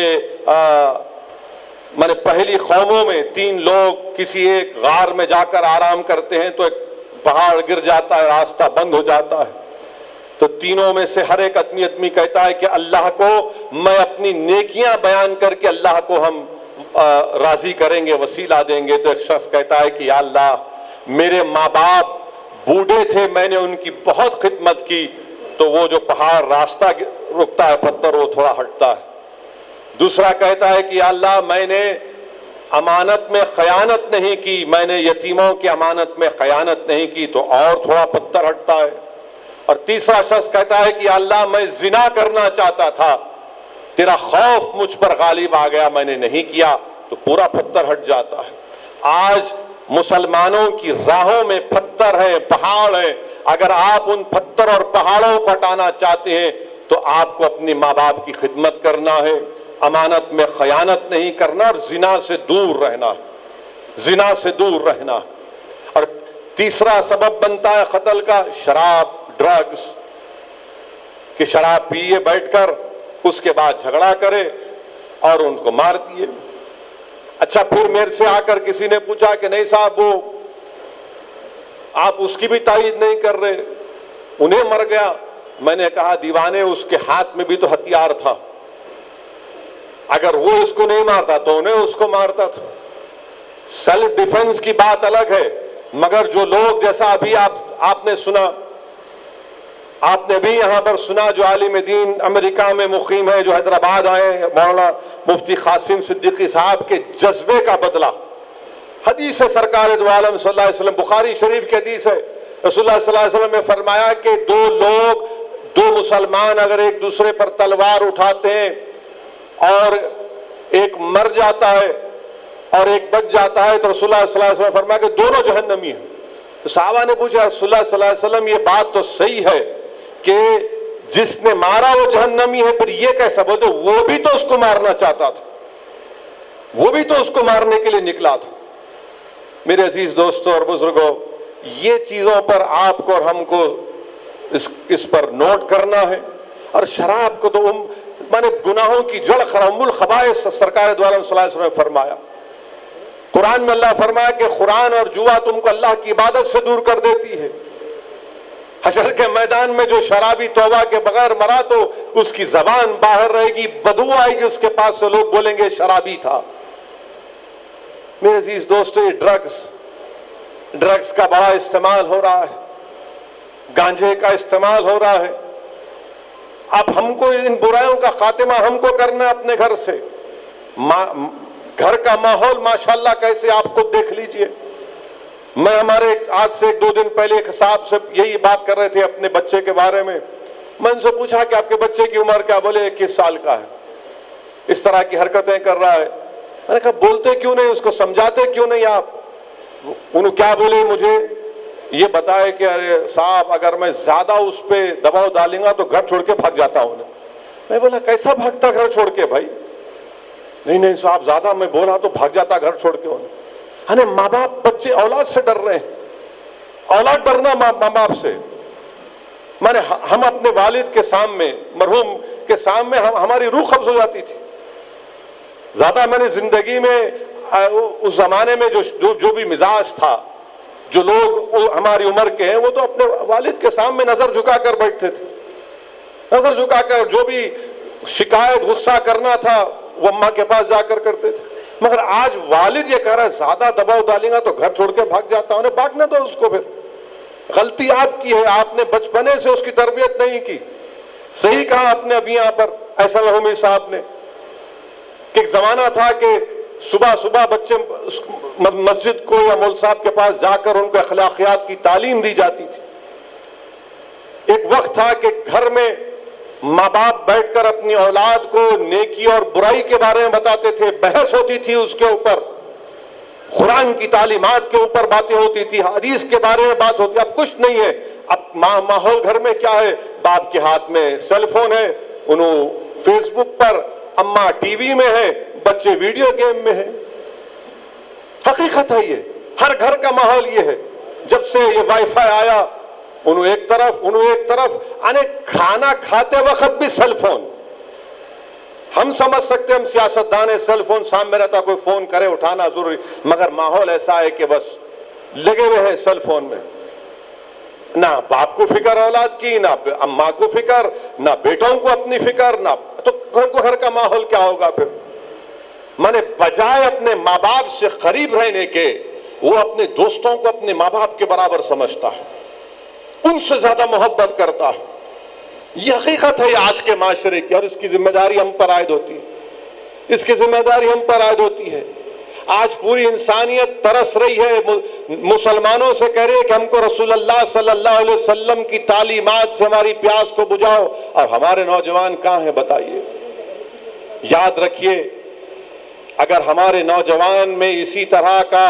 میں نے پہلی قوموں میں 3 لوگ کسی ایک غار میں جا کر آرام کرتے ہیں تو ایک پہاڑ گر جاتا ہے، راستہ بند ہو جاتا ہے، تو تینوں میں سے ہر ایک آدمی کہتا ہے کہ اللہ کو میں اپنی نیکیاں بیان کر کے اللہ کو ہم راضی کریں گے، وسیلہ دیں گے۔ تو ایک شخص کہتا ہے کہ یا اللہ میرے ماں باپ بوڑھے تھے، میں نے ان کی بہت خدمت کی، تو وہ جو پہاڑ راستہ رکتا ہے پتھر وہ تھوڑا ہٹتا ہے۔ دوسرا کہتا ہے کہ یا اللہ میں نے امانت میں خیانت نہیں کی، میں نے یتیموں کی امانت میں خیانت نہیں کی، تو اور تھوڑا پتھر ہٹتا ہے۔ اور تیسرا شخص کہتا ہے کہ یا اللہ میں زنا کرنا چاہتا تھا، تیرا خوف مجھ پر غالب آ گیا، میں نے نہیں کیا، تو پورا پتھر ہٹ جاتا ہے۔ آج مسلمانوں کی راہوں میں پتھر ہیں، پہاڑ ہیں، اگر آپ ان پتھر اور پہاڑوں کو ہٹانا چاہتے ہیں تو آپ کو اپنے ماں باپ کی خدمت کرنا ہے، امانت میں خیانت نہیں کرنا، اور زنا سے دور رہنا، زنا سے دور رہنا۔ اور تیسرا سبب بنتا ہے قتل کا شراب، ڈرگز، کہ شراب پیے بیٹھ کر اس کے بعد جھگڑا کرے اور ان کو مار دیے۔ اچھا پھر میرے سے آ کر کسی نے پوچھا کہ نہیں صاحب وہ آپ اس کی بھی تائید نہیں کر رہے، انہیں مر گیا۔ میں نے کہا دیوانے اس کے ہاتھ میں بھی تو ہتھیار تھا، اگر وہ اس کو نہیں مارتا تو انہیں اس کو مارتا تھا۔ سیلف ڈیفنس کی بات الگ ہے، مگر جو لوگ جیسا ابھی آپ نے سنا، آپ نے بھی یہاں پر سنا، جو عالم دین امریکہ میں مقیم ہے، جو حیدرآباد آئے، مولانا مفتی قاسم صدیقی صاحب کے جذبے کا بدلہ۔ حدیث ہے سرکار دو عالم صلی اللہ علیہ وسلم، بخاری شریف کی حدیث ہے، رسول اللہ صلی اللہ علیہ وسلم نے فرمایا کہ دو مسلمان اگر ایک دوسرے پر تلوار اٹھاتے ہیں اور ایک مر جاتا ہے اور ایک بچ جاتا ہے، تو رسول اللہ صلی اللہ علیہ وسلم نے فرمایا کہ دونوں جہنمی ہیں۔ تو صحابہ نے پوچھا رسول اللہ صلی اللہ علیہ وسلم یہ بات تو صحیح ہے کہ جس نے مارا وہ جہنمی ہے، پھر یہ کیسا؟ بولتے وہ بھی تو اس کو مارنا چاہتا تھا، وہ بھی تو اس کو مارنے کے لیے نکلا تھا۔ میرے عزیز دوستوں اور بزرگوں، یہ چیزوں پر آپ کو اور ہم کو اس پر نوٹ کرنا ہے۔ اور شراب کو تو مانے گناہوں کی جڑ ام الخبائث سرکار دو عالم صلی اللہ علیہ وسلم نے فرمایا۔ قرآن میں اللہ فرمایا کہ قرآن اور جوا تم کو اللہ کی عبادت سے دور کر دیتی ہے۔ حشر کے میدان میں جو شرابی توبہ کے بغیر مرا تو اس کی زبان باہر رہے گی، بدبو آئے گی اس کے پاس سے، لوگ بولیں گے شرابی تھا۔ میرے عزیز دوستو، یہ ڈرگز کا بڑا استعمال ہو رہا ہے، گانجے کا استعمال ہو رہا ہے۔ اب ہم کو ان برائیوں کا خاتمہ ہم کو کرنا ہے اپنے گھر سے۔ گھر کا ماحول ماشاءاللہ کیسے آپ خود دیکھ لیجئے۔ میں ہمارے آج سے 1-2 دن پہلے ایک صاحب سے یہی بات کر رہے تھے اپنے بچے کے بارے میں۔ میں ان سے پوچھا کہ آپ کے بچے کی عمر کیا؟ بولے 21 سال کا ہے، اس طرح کی حرکتیں کر رہا ہے۔ میں نے کہا بولتے کیوں نہیں اس کو، سمجھاتے کیوں نہیں آپ؟ انہوں کیا بولے مجھے یہ بتائے کہ ارے صاحب اگر میں زیادہ اس پہ دباؤ ڈالوں گا تو گھر چھوڑ کے بھاگ جاتا ہوں۔ میں بولا کیسا بھاگتا گھر چھوڑ کے بھائی؟ نہیں صاحب زیادہ میں بولا تو بھاگ جاتا گھر چھوڑ کے۔ ہمیں ماں باپ بچے اولاد سے ڈر رہے ہیں، اولاد ڈرنا ماں باپ سے۔ مانے ہم اپنے والد کے سامنے، مرحوم کے سامنے ہماری روح قبض ہو جاتی تھی۔ زیادہ میں نے زندگی میں اس زمانے میں جو بھی مزاج تھا، جو لوگ ہماری عمر کے ہیں وہ تو اپنے والد کے سامنے نظر جھکا کر بیٹھتے تھے، نظر جھکا کر جو بھی شکایت غصہ کرنا تھا وہ اماں کے پاس جا کر کرتے تھے۔ مگر آج والد یہ کہہ رہا ہے زیادہ دباؤ ڈالیں گا تو گھر چھوڑ کے بھاگ جاتا ہوں۔ بھاگنا تو اس کو، پھر غلطی آپ کی ہے، آپ نے بچپنے سے اس کی تربیت نہیں کی۔ صحیح کہا آپ نے ابھی یہاں پر احسن الحمی صاحب نے کہ ایک زمانہ تھا کہ صبح بچے مسجد کو یا مول صاحب کے پاس جا کر ان کو اخلاقیات کی تعلیم دی جاتی تھی۔ ایک وقت تھا کہ گھر میں ماں باپ بیٹھ کر اپنی اولاد کو نیکی اور برائی کے بارے میں بتاتے تھے، بحث ہوتی تھی اس کے اوپر، قرآن کی تعلیمات کے اوپر باتیں ہوتی تھی، حدیث کے بارے میں بات ہوتی۔ اب کچھ نہیں ہے، اب ماحول گھر میں کیا ہے؟ باپ کے ہاتھ میں سیل فون ہے، انہوں فیس بک پر، اماں ٹی وی میں ہے، بچے ویڈیو گیم میں ہیں۔ حقیقت ہے یہ، ہر گھر کا ماحول یہ ہے۔ جب سے یہ وائی فائی آیا، انہوں ایک طرف یعنی کھانا کھاتے وقت بھی سیل فون۔ ہم سمجھ سکتے ہم سیاستدان ہیں، سیل فون سامنے رہتا، کوئی فون کرے اٹھانا ضروری، مگر ماحول ایسا ہے کہ بس لگے ہوئے ہیں سیل فون میں۔ نہ باپ کو فکر اولاد کی، نہ اماں کو فکر، نہ بیٹوں کو اپنی فکر، نہ تو گھر کا ماحول کیا ہوگا پھر؟ میں نے بجائے اپنے ماں باپ سے قریب رہنے کے وہ اپنے دوستوں کو اپنے ماں باپ کے برابر سمجھتا ہے، ان سے زیادہ محبت کرتا ہے. یہ حقیقت ہے آج کے معاشرے کی، اور اس کی ذمہ داری ہم پر عائد ہوتی ہے، اس کی ذمہ داری ہم پر عائد ہوتی ہے. آج پوری انسانیت ترس رہی ہے، مسلمانوں سے کہہ رہی ہے کہ ہم کو رسول اللہ صلی اللہ علیہ وسلم کی تعلیمات سے ہماری پیاس کو بجھاؤ، اور ہمارے نوجوان کہاں ہیں بتائیے؟ یاد رکھیے، اگر ہمارے نوجوان میں اسی طرح کا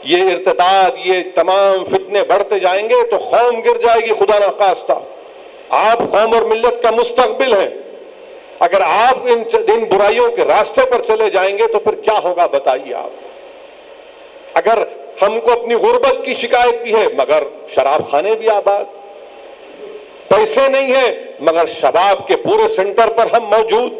یہ ارتداد، یہ تمام فتنے بڑھتے جائیں گے تو قوم گر جائے گی خدا نخواستہ. آپ قوم اور ملت کا مستقبل ہیں، اگر آپ ان برائیوں کے راستے پر چلے جائیں گے تو پھر کیا ہوگا بتائیے آپ؟ اگر ہم کو اپنی غربت کی شکایت بھی ہے مگر شراب خانے بھی آباد، پیسے نہیں ہیں مگر شباب کے پورے سینٹر پر ہم موجود،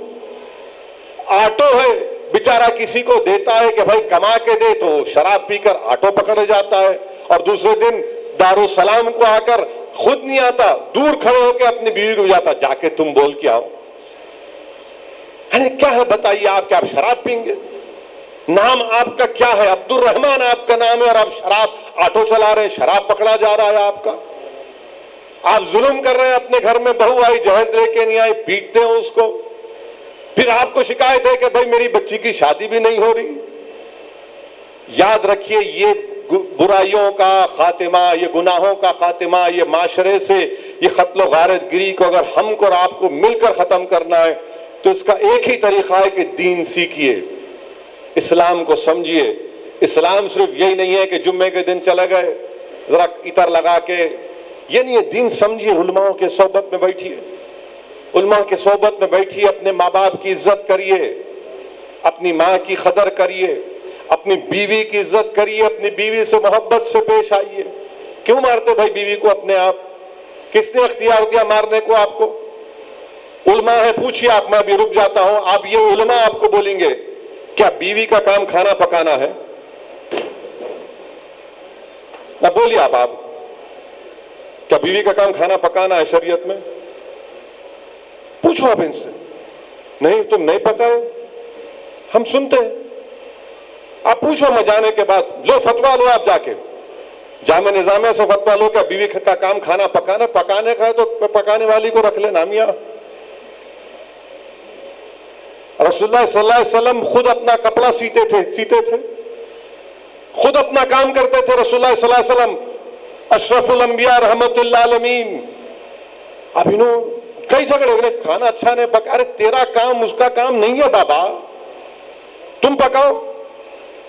آٹو ہے بیچارہ کسی کو دیتا ہے کہ بھائی کما کے دے تو شراب پی کر آٹو پکڑے جاتا ہے، اور دوسرے دن دارالسلام کو آ کر خود نہیں آتا، دور کھڑے ہو کے اپنی بیوی کو جاتا جا کے تم بول کے آؤ. ارے کیا ہے بتائیے آپ؟ کیا آپ شراب پئیں گے؟ نام آپ کا کیا ہے؟ عبد الرحمان آپ کا نام ہے، اور آپ شراب آٹو چلا رہے ہیں، شراب پکڑا جا رہا ہے آپ کا. آپ ظلم کر رہے ہیں، اپنے گھر میں بہو آئی جہیز لے کے نہیں آئی، پیٹتے ہیں اس کو، پھر آپ کو شکایت ہے کہ بھائی میری بچی کی شادی بھی نہیں ہو رہی. یاد رکھیے، یہ برائیوں کا خاتمہ، یہ گناہوں کا خاتمہ، یہ معاشرے سے یہ قتل و غارت گری کو اگر ہم کو اور آپ کو مل کر ختم کرنا ہے تو اس کا ایک ہی طریقہ ہے کہ دین سیکھیے، اسلام کو سمجھیے. اسلام صرف یہی نہیں ہے کہ جمعے کے دن چلے گئے ذرا عطر لگا کے، یہ نہیں ہے. دین سمجھیے، علماء کے صحبت میں بیٹھیے، علماء کے صحبت میں بیٹھیے، اپنے ماں باپ کی عزت کریے، اپنی ماں کی قدر کریے، اپنی بیوی کی عزت کریے، اپنی بیوی سے محبت سے پیش آئیے. کیوں مارتے بھائی بیوی کو اپنے آپ؟ کس نے اختیار دیا مارنے کو آپ کو؟ علماء ہے، پوچھیے آپ. میں بھی رک جاتا ہوں. آپ یہ علماء آپ کو بولیں گے کیا بیوی کا کام کھانا پکانا ہے؟ نہ بولیے آپ کیا بیوی کا کام کھانا پکانا ہے شریعت میں؟ پوچھو آپ ان سے. نہیں تم نہیں پکاؤ، ہم سنتے ہیں. آپ پوچھو میں جانے کے بعد، لو فتوا لو آپ جا کے جامع نظامیہ سے فتوا لو کہ بیوی کا کام کھانا پکانا، پکانے کا ہے تو پکانے والی کو رکھ لینا میاں. رسول اللہ صلی اللہ علیہ وسلم خود اپنا کپڑا سیتے تھے، خود اپنا کام کرتے تھے. رسول اللہ صلی اللہ علیہ وسلم اشرف الانبیاء رحمت اللہ عالمین. اب انہوں کئی جھگڑے، کھانا اچھا نہیں پکا. ارے تیرا کام اس کا کام نہیں ہے بابا، تم پکاؤ،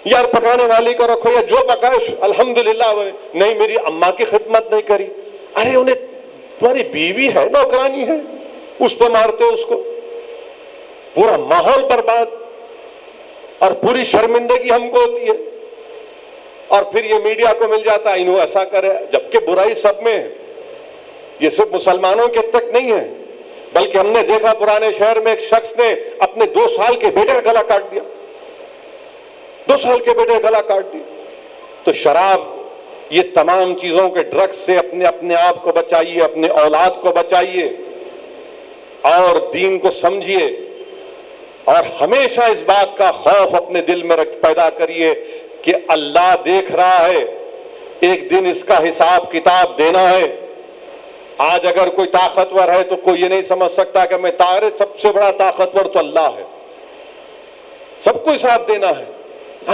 یار پکانے والی کو رکھو، یا جو پکائے الحمدللہ. نہیں میری اماں کی خدمت نہیں کری. ارے انہیں تمہاری بیوی ہے، نوکرانی ہے، اس پہ مارتے اس کو. پورا ماحول برباد اور پوری شرمندگی ہم کو ہوتی ہے. اور پھر یہ میڈیا کو مل جاتا ہے انہوں ایسا کرے، جبکہ برائی سب میں ہے. یہ صرف مسلمانوں کے تک نہیں ہے، بلکہ ہم نے دیکھا پرانے شہر میں ایک شخص نے اپنے 2 سال کے بیٹے کا گلا کاٹ دیا، 2 سال کے بیٹے کا گلا کاٹ دیا. تو شراب، یہ تمام چیزوں کے ڈرگز سے اپنے آپ کو بچائیے، اپنے اولاد کو بچائیے، اور دین کو سمجھیے. اور ہمیشہ اس بات کا خوف اپنے دل میں پیدا کریے کہ اللہ دیکھ رہا ہے، ایک دن اس کا حساب کتاب دینا ہے. آج اگر کوئی طاقتور ہے تو کوئی یہ نہیں سمجھ سکتا کہ میں سب سے بڑا طاقتور تو اللہ ہے، سب کو حساب دینا ہے.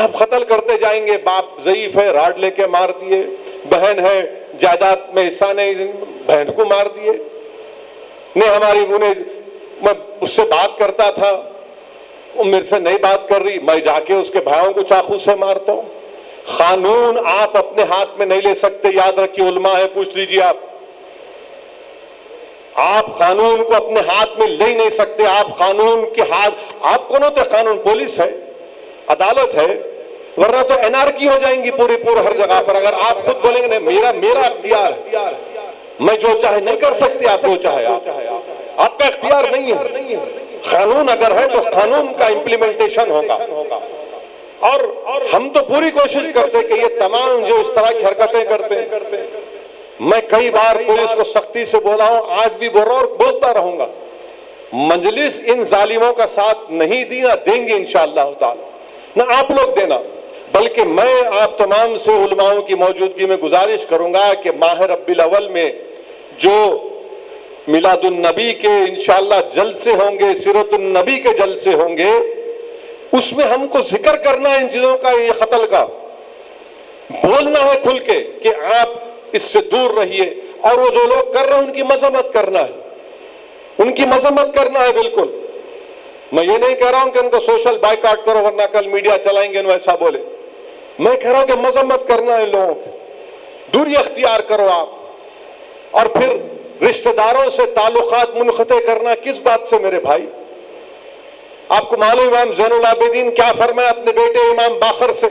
آپ قتل کرتے جائیں گے، باپ ضعیف ہے راڈ لے کے مار دیے، بہن ہے جائیداد میں حصہ نہیں، بہن کو مار دیے. میں اس سے بات کرتا تھا، وہ میرے سے نہیں بات کر رہی، میں جا کے اس کے بھائیوں کو چاقو سے مارتا ہوں. قانون آپ اپنے ہاتھ میں نہیں لے سکتے. یاد رکھیے، علماء ہے، پوچھ لیجیے آپ قانون کو اپنے ہاتھ میں لے نہیں سکتے. آپ قانون کے ہاتھ، آپ کون ہوتے؟ قانون پولیس ہے، عدالت ہے، ورنہ تو انارکی ہو جائیں گی پوری ہر جگہ پر. اگر آپ خود بولیں گے میرا اختیار ہے، میں جو چاہے نہیں کر سکتے، آپ جو چاہے آپ کا اختیار نہیں ہے. قانون اگر ہے تو قانون کا امپلیمنٹیشن ہوگا. اور ہم تو پوری کوشش کرتے کہ یہ تمام جو اس طرح کی حرکتیں کرتے میں کئی بار پولیس کو سختی سے بولا ہوں، آج بھی بول رہا ہوں اور بولتا رہوں گا، مجلس ان ظالموں کا ساتھ نہیں دی، نہ دیں گے انشاءاللہ تعالی، نہ آپ لوگ دینا، بلکہ میں آپ تمام سے علماؤں کی موجودگی میں گزارش کروں گا کہ ماہ ربیع الاول میں جو میلاد النبی کے انشاءاللہ جلسے ہوں گے، سیرت النبی کے جلسے ہوں گے، اس میں ہم کو ذکر کرنا ہے ان چیزوں کا، یہ قتل کا بولنا ہے کھل کے کہ آپ اس سے دور رہیے، اور وہ جو لوگ کر رہے ہیں ان کی مذمت کرنا ہے، ان کی مذمت کرنا ہے بالکل۔ میں یہ نہیں کہہ رہا ہوں کہ ان کو سوشل بائیکاٹ کرو ورنہ کل میڈیا چلائیں گے ایسا بولے، میں کہہ رہا ہوں کہ مذمت کرنا ہے لوگوں کی، دوری اختیار کرو آپ۔ اور پھر رشتہ داروں سے تعلقات منقطع کرنا کس بات سے میرے بھائی؟ آپ کو معلوم امام زین العابدین کیا فرمایا اپنے بیٹے امام باقر سے؟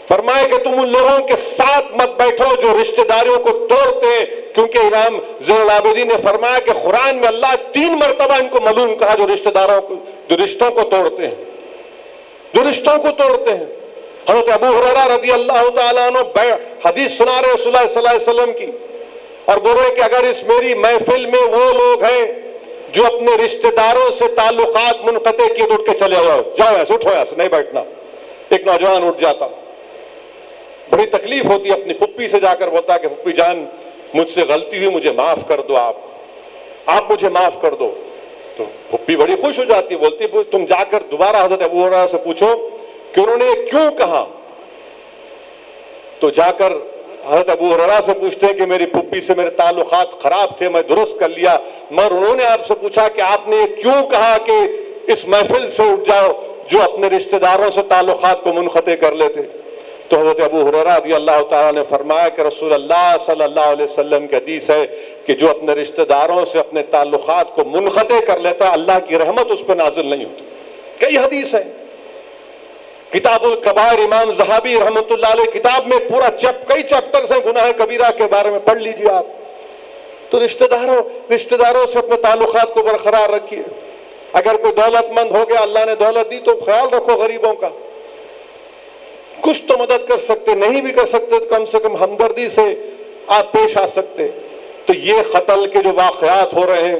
فرمایا کہ تم ان لوگوں کے ساتھ مت بیٹھو جو رشتہ داریوں کو توڑتے ہیں، کیونکہ امام زین العابدین نے فرمایا کہ قرآن میں اللہ 3 مرتبہ ان کو ملعون کہا جو رشتہ داروں کو، جو رشتوں کو توڑتے ہیں، جو رشتوں کو توڑتے ہیں۔ حضرت ابو ہریرہ رضی اللہ تعالیٰ عنہ حدیث سنا رہے رسول اللہ صلی اللہ علیہ وسلم کی، اور بول رہے کہ اگر اس میری محفل میں وہ لوگ ہیں جو اپنے رشتہ داروں سے تعلقات منقطع کیے تو اٹھ کے چلے جاؤ ایسے، اٹھو ایسے، نہیں بیٹھنا۔ ایک نوجوان اٹھ جاتا، بڑی تکلیف ہوتی، اپنی پھپھی سے جا کر بولتا کہ پھپھی جان مجھ سے غلطی ہوئی، مجھے معاف کر دو، آپ مجھے معاف کر دو۔ تو پھپھی بڑی خوش ہو جاتی، بولتی تم جا کر دوبارہ حضرت ابو ہریرہ سے پوچھو کہ انہوں نے یہ کیوں کہا۔ تو جا کر حضرت ابو ہریرہ سے پوچھتے ہیں کہ میری پھپھی سے میرے تعلقات خراب تھے، میں درست کر لیا، مگر انہوں نے آپ سے پوچھا کہ آپ نے یہ کیوں کہا کہ اس محفل سے اٹھ جاؤ جو اپنے رشتہ داروں سے تعلقات کو منقطع کر لیتے۔ تو حضرت ابو ہریرہ رضی اللہ تعالیٰ نے فرمایا کہ رسول اللہ صلی اللہ علیہ وسلم کی حدیث ہے کہ جو اپنے رشتہ داروں سے اپنے تعلقات کو منقطع کر لیتا اللہ کی رحمت اس پہ نازل نہیں ہوتی۔ کئی حدیث ہیں، کتاب الکبائر امام ذہبی رحمۃ اللہ علیہ کتاب میں پورا کئی چیپٹرز ہیں گناہ کبیرہ کے بارے میں، پڑھ لیجیے آپ۔ تو رشتہ داروں سے اپنے تعلقات کو برقرار رکھیے۔ اگر کوئی دولت مند ہو گیا، اللہ نے دولت دی، تو خیال رکھو غریبوں کا، کچھ تو مدد کر سکتے، نہیں بھی کر سکتے تو کم سے کم ہمدردی سے آپ پیش آ سکتے۔ تو یہ قتل کے جو واقعات ہو رہے ہیں،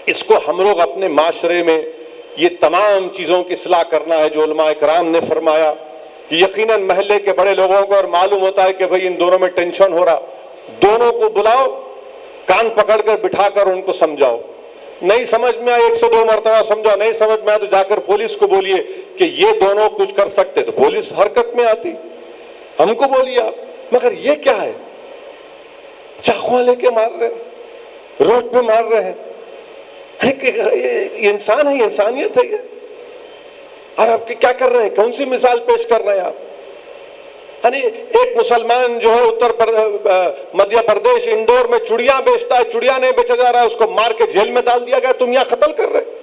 اس کو ہم لوگ اپنے معاشرے میں یہ تمام چیزوں کی اصلاح کرنا ہے جو علماء کرام نے فرمایا کہ یقیناً محلے کے بڑے لوگوں کو اور معلوم ہوتا ہے کہ بھئی ان دونوں میں ٹینشن ہو رہا، دونوں کو بلاؤ، کان پکڑ کر بٹھا کر ان کو سمجھاؤ، نہیں سمجھ میں آئے 1 سے 2 مرتبہ سمجھاؤ، نہیں سمجھ میں آئے تو جا کر پولیس کو بولیے کہ یہ دونوں کچھ کر سکتے، تو پولیس حرکت میں آتی، ہم کو بولیے آپ۔ مگر یہ کیا ہے، چاقو لے کے مار رہے ہیں، روڈ پہ مار رہے ہیں، یہ انسان ہے، یہ انسانیت ہے یہ؟ اور آپ کیا کر رہے ہیں، کون سی مثال پیش کر رہے ہیں آپ؟ یعنی ایک مسلمان جو ہے مدھیہ پردیش انڈور میں چڑیاں بیچتا ہے، چڑیا نہیں بیچا جا رہا ہے، اس کو مار کے جیل میں ڈال دیا گیا، تم یہاں قتل کر رہے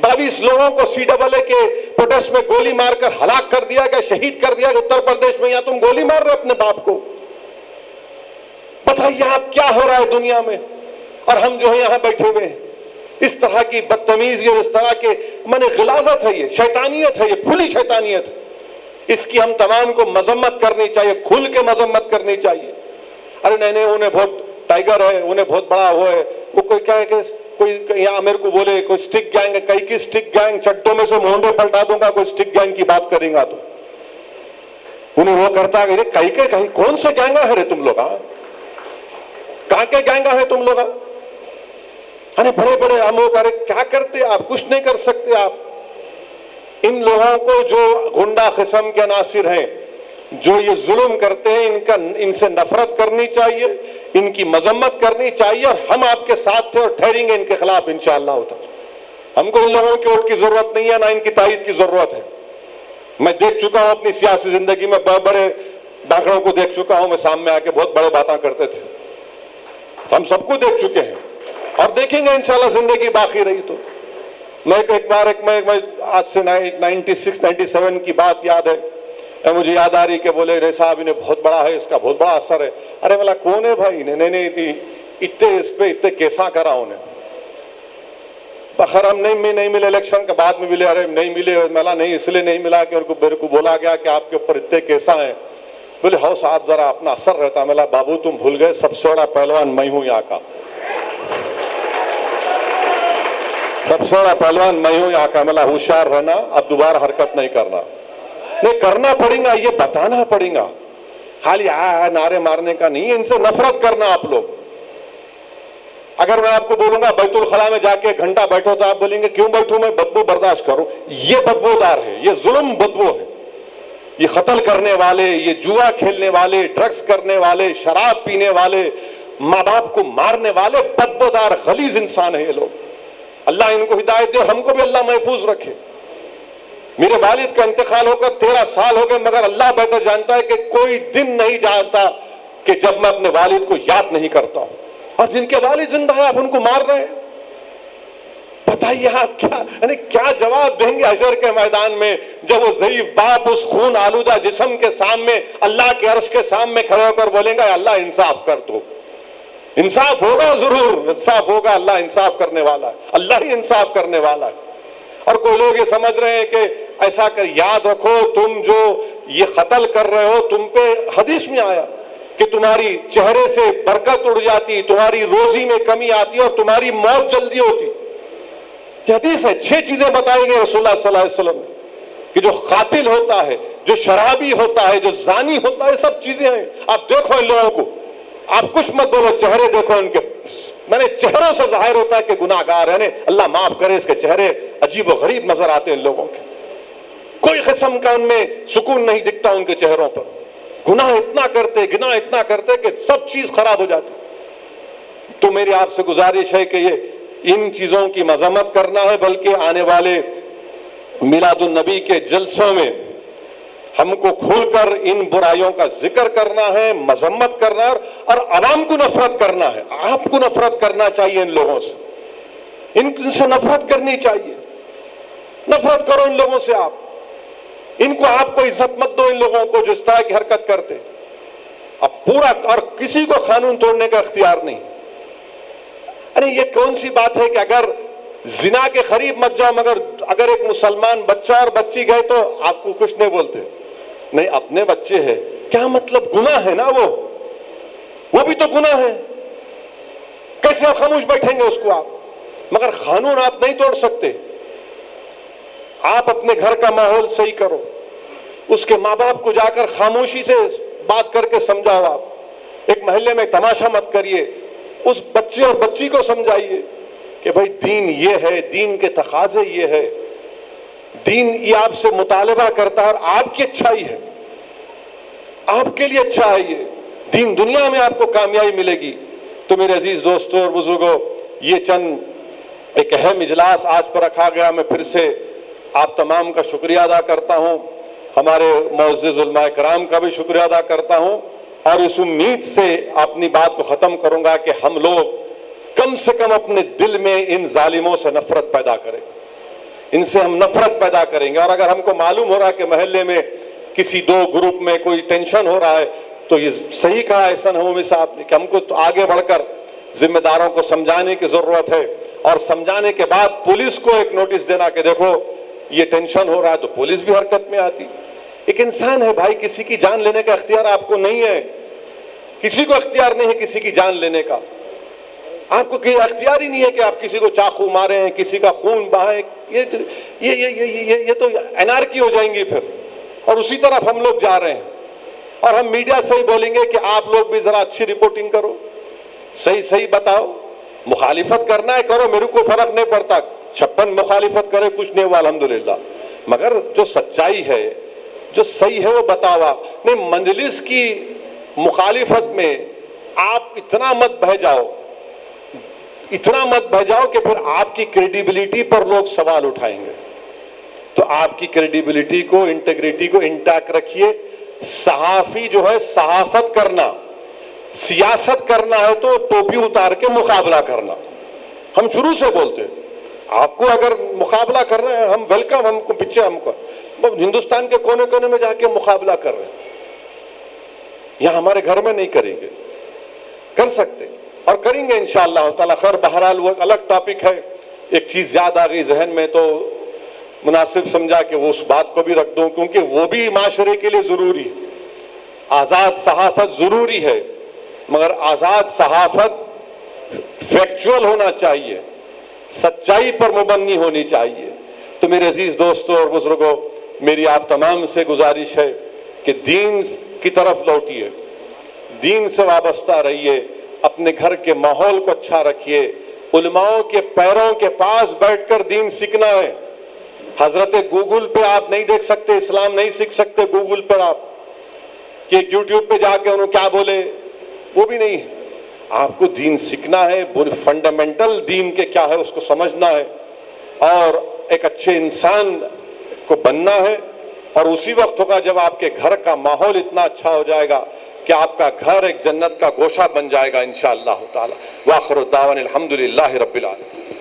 22 لوگوں کو CAA کے پروٹیسٹ میں گولی مار کر ہلاک کر دیا گیا، شہید کر دیا گیا اتر پردیش میں، یہاں تم گولی مار رہے اپنے باپ کو۔ بتائیے آپ کیا ہو رہا ہے دنیا میں، اور ہم جو ہے یہاں بیٹھے ہوئے ہیں۔ اس طرح کی بدتمیزی اور اس طرح کے غلاظت ہے، یہ شیطانیت ہے، یہ کھلی شیطانیت ہے، اس کی ہم تمام کو مذمت کرنی چاہیے، کھل کے مذمت کرنی چاہیے۔ ارے نہیں انہیں بہت ٹائیگر ہے، انہیں بہت بڑا وہ ہے، وہ کوئی کہے کہ کوئی یہاں میرے کو بولے کوئی سٹک گینگ ہے، کئی کی سٹک گینگ، چڈوں میں سے مونڈے پلٹا دوں گا کوئی سٹک گینگ کی بات کریں گا تو انہیں وہ کرتا ہے کہ کہیں کون سے گینگا ہے رے تم لوگ، کہاں کے گینگا ہے تم لوگ؟ ارے بڑے بڑے ہموں کا، کیا کرتے آپ؟ کچھ نہیں کر سکتے آپ۔ ان لوگوں کو جو غنڈہ قسم کے عناصر ہیں جو یہ ظلم کرتے ہیں، ان سے نفرت کرنی چاہیے، ان کی مذمت کرنی چاہیے، اور ہم آپ کے ساتھ تھے اور ٹھہریں گے ان کے خلاف انشاءاللہ تعالی۔ ہم کو ان لوگوں کی ووٹ کی ضرورت نہیں ہے، نہ ان کی تائید کی ضرورت ہے۔ میں دیکھ چکا ہوں اپنی سیاسی زندگی میں، بڑے ڈاکڑوں کو دیکھ چکا ہوں میں، سامنے آ کے بہت بڑے باتیں کرتے تھے، ہم سب کو دیکھ چکے ہیں اور دیکھیں گے انشاءاللہ زندگی باقی رہی تو۔ میں ایک بار آج سے 96-97 کی بات یاد ہے، مجھے یاد آ رہی کہ بولے رے صاحب انہیں بہت بڑا ہے، اس کا بہت بڑا اثر ہے۔ ارے ملا کون ہے بھائی؟ نہیں اتنے اس پہ اتنے کیسا کرا انہیں؟ بخیر ہم نہیں ملے، الیکشن کے بعد میں ملے، ارے نہیں ملے، ملا نہیں اس لیے نہیں ملا کہ میرے کو بولا گیا کہ آپ کے اوپر اتنے کیسا ہیں۔ بولے ہاؤ صاحب ذرا اپنا اثر رہتا. میں بابو تم بھول گئے سب سے بڑا پہلوان میں ہوں یہاں کا, سب سے بڑا پہلوان میں ہوں یہاں کا. میں ہوشیار رہنا, اب دوبارہ حرکت نہیں کرنا. نہیں کرنا پڑے گا, یہ بتانا پڑے گا, خالی نعرے مارنے کا نہیں. ان سے نفرت کرنا آپ لوگ. اگر میں آپ کو بولوں گا بیت الخلاء میں جا کے ایک گھنٹہ بیٹھو تو آپ بولیں گے کیوں بیٹھوں, میں بدبو برداشت کروں. یہ بدبودار ہے, یہ ظلم بدبو ہے. یہ قتل کرنے والے, یہ جوا کھیلنے والے, ڈرگز کرنے والے, شراب پینے والے, ماں باپ کو مارنے والے بدبودار غلیظ انسان ہیں یہ لوگ. اللہ ان کو ہدایت دے, ہم کو بھی اللہ محفوظ رکھے. میرے والد کا انتقال ہو کر 13 سال ہو گئے, مگر اللہ بہتر جانتا ہے کہ کوئی دن نہیں جاتا کہ جب میں اپنے والد کو یاد نہیں کرتا ہوں. اور جن کے والد زندہ ہیں آپ ان کو مار رہے ہیں. بتائیے آپ کیا جواب دیں گے حشر کے میدان میں, جب وہ ضعیف باپ اس خون آلودہ جسم کے سامنے اللہ کے عرش کے سامنے کھڑے ہو کر بولیں گا اللہ انصاف کر دو. انصاف ہوگا, ضرور انصاف ہوگا. اللہ انصاف کرنے والا ہے, اللہ ہی انصاف کرنے والا ہے. اور کوئی لوگ یہ سمجھ رہے ہیں کہ ایسا کر, یاد رکھو تم جو یہ قتل کر رہے ہو, تم پہ حدیث میں آیا کہ تمہاری چہرے سے برکت اڑ جاتی, تمہاری روزی میں کمی آتی اور تمہاری موت جلدی ہوتی. یہ حدیث ہے. 6 چیزیں بتائی گئی رسول اللہ صلی اللہ علیہ وسلم کہ جو قاتل ہوتا ہے, جو شرابی ہوتا ہے, جو زانی ہوتا ہے, سب چیزیں ہیں. آپ دیکھو ان لوگوں کو, آپ کچھ مت بولو, چہرے دیکھو ان کے. میں نے چہروں سے ظاہر ہوتا ہے کہ گناہ گار ہے. اللہ معاف کرے, اس کے چہرے عجیب و غریب نظر آتے ہیں ان لوگوں کے. کوئی قسم کا ان میں سکون نہیں دکھتا ان کے چہروں پر. گناہ اتنا کرتے, گناہ اتنا کرتے کہ سب چیز خراب ہو جاتی. تو میری آپ سے گزارش ہے کہ یہ ان چیزوں کی مذمت کرنا ہے, بلکہ آنے والے میلاد النبی کے جلسوں میں ہم کو کھل کر ان برائیوں کا ذکر کرنا ہے, مذمت کرنا ہے, اور عوام کو نفرت کرنا ہے. آپ کو نفرت کرنا چاہیے ان لوگوں سے, ان سے نفرت کرنی چاہیے. نفرت کرو ان لوگوں سے. ان کو آپ کو عزت مت دو, ان لوگوں کو جو اس طرح کی حرکت کرتے. اب پورا, اور کسی کو قانون توڑنے کا اختیار نہیں. ارے یہ کون سی بات ہے کہ اگر زنا کے قریب مت جاؤ, مگر اگر ایک مسلمان بچہ اور بچی گئے تو آپ کو کچھ نہیں بولتے. نہیں, اپنے بچے ہیں, کیا مطلب, گناہ ہے نا وہ بھی تو گناہ ہے. کیسے آپ خاموش بیٹھیں گے اس کو آپ؟ مگر قانون آپ نہیں توڑ سکتے. آپ اپنے گھر کا ماحول صحیح کرو, اس کے ماں باپ کو جا کر خاموشی سے بات کر کے سمجھاؤ. آپ ایک محلے میں تماشا مت کریے, اس بچے اور بچی کو سمجھائیے کہ بھائی دین یہ ہے, دین کے تقاضے یہ ہے, دین یہ آپ سے مطالبہ کرتا ہے, اور آپ کی اچھائی ہے, آپ کے لیے اچھا ہے یہ دین, دنیا میں آپ کو کامیابی ملے گی. تو میرے عزیز دوستوں اور بزرگوں, یہ چند ایک اہم اجلاس آج پر رکھا گیا. میں پھر سے آپ تمام کا شکریہ ادا کرتا ہوں, ہمارے معزز علماء کرام کا بھی شکریہ ادا کرتا ہوں, اور اس امید سے اپنی بات کو ختم کروں گا کہ ہم لوگ کم سے کم اپنے دل میں ان ظالموں سے نفرت پیدا کریں, ان سے ہم نفرت پیدا کریں گے. اور اگر ہم کو معلوم ہو رہا ہے کہ محلے میں کسی 2 گروپ میں کوئی ٹینشن ہو رہا ہے, تو یہ صحیح کہا احسن ہمیں صاحب نے کہ ہم کو تو آگے بڑھ کر ذمہ داروں کو سمجھانے کی ضرورت ہے, اور سمجھانے کے بعد پولیس کو ایک نوٹس دینا کہ دیکھو یہ ٹینشن ہو رہا ہے, تو پولیس بھی حرکت میں آتی. ایک انسان ہے بھائی, کسی کی جان لینے کا اختیار آپ کو نہیں ہے, کسی کو اختیار نہیں ہے کسی کی جان لینے کا. آپ کو اختیار ہی نہیں ہے کہ آپ کسی کو چاقو ماریں, کسی کا خون بہائیں. یہ تو انارکی ہو جائیں گی پھر, اور اسی طرف ہم لوگ جا رہے ہیں. اور ہم میڈیا سے ہی بولیں گے کہ آپ لوگ بھی ذرا اچھی رپورٹنگ کرو, صحیح بتاؤ. مخالفت کرنا ہے کرو, میرے کو فرق نہیں پڑتا, 56 مخالفت کرے کچھ نہیں ہوا الحمدللہ, مگر جو سچائی ہے, جو صحیح ہے وہ بتاؤ. نہیں, مجلس کی مخالفت میں آپ اتنا مت بہہ جاؤ کہ پھر آپ کی کریڈیبلٹی پر لوگ سوال اٹھائیں گے. تو آپ کی کریڈیبلٹی کو, انٹیگریٹی کو انٹیکٹ رکھیے. صحافی جو ہے, صحافت کرنا, سیاست کرنا ہے تو ٹوپی اتار کے مقابلہ کرنا. ہم شروع سے بولتے ہیں آپ کو اگر مقابلہ کر رہے ہیں ہم ویلکم, ہم کو پیچھے, ہم کو ہندوستان کے کونے کونے میں جا کے مقابلہ کر رہے ہیں. یہاں ہمارے گھر میں نہیں کریں گے, کر سکتے اور کریں گے انشاءاللہ تعالی. خیر بہرحال وہ ایک الگ ٹاپک ہے. ایک چیز یاد آ گئی ذہن میں تو مناسب سمجھا کہ وہ اس بات کو بھی رکھ دوں, کیونکہ وہ بھی معاشرے کے لیے ضروری ہے. آزاد صحافت ضروری ہے، مگر آزاد صحافت فیکچول ہونا چاہیے، سچائی پر مبنی ہونی چاہیے۔ تو میرے عزیز دوستوں اور بزرگوں، میری آپ تمام سے گزارش ہے کہ دین کی طرف لوٹیے، دین سے وابستہ رہیے، اپنے گھر کے ماحول کو اچھا رکھیے، علماؤں کے پیروں کے پاس بیٹھ کر دین سیکھنا ہے۔ حضرت گوگل پہ آپ نہیں دیکھ سکتے، اسلام نہیں سیکھ سکتے گوگل پر آپ، کہ یوٹیوب پہ جا کے انہوں کیا بولے، وہ بھی نہیں ہے۔ آپ کو دین سیکھنا ہے، فنڈامنٹل دین کے کیا ہے اس کو سمجھنا ہے، اور ایک اچھے انسان کو بننا ہے۔ اور اسی وقت ہوگا جب آپ کے گھر کا ماحول اتنا اچھا ہو جائے گا کہ آپ کا گھر ایک جنت کا گوشہ بن جائے گا انشاءاللہ تعالی۔ وآخر الدعوانا الحمدللہ رب العالمین۔